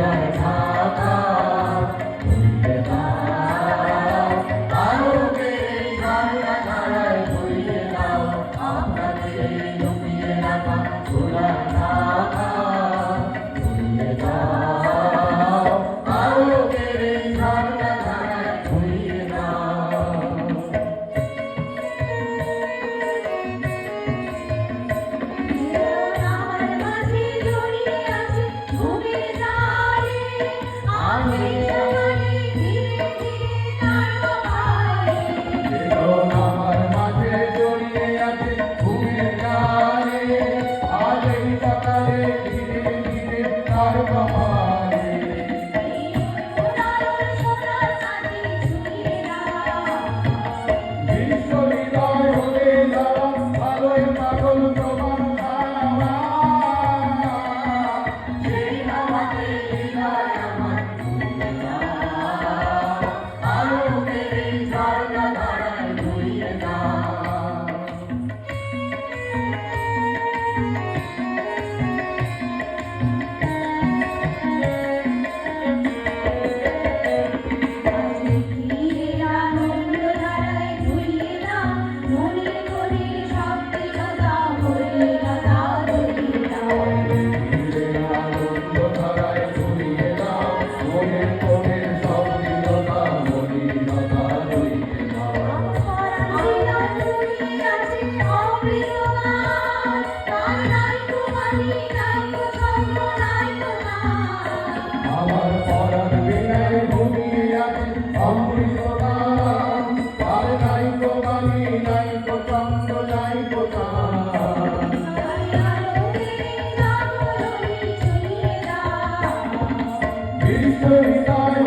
হৃদয় ঢাকা ধুইয়ে দাও আলোকের এই ঝর্ণা ধারায় ধুইয়ে দাও আপনাদের এই লুকিয়ে রাখা খোলা ঢাকা ধুইয়ে দাও আলোকের এই ঝর্ণা ধারায় ধুইয়ে দাও। আমার মাঝে জড়িয়ে আছে ঘুমের গানে আজ এই সকালে ধীরে ধীরে তার বাবারে বিশ্ব হৃদয় হলে যারা ভালোই পাগল তোমার ধারণা সেই আমাকে হৃদয় আমার ধুইয়ে দাও আলোকের এই ঝর্ণা ধারায় ধুইয়ে দাও। আমার পরাণ বিনায় ঘুমিয়ে আছে অমৃতদান আর নাই গো বাণী নাই গো চন্দ্র নাই গো চাঁদ বিশ্ব হৃদয়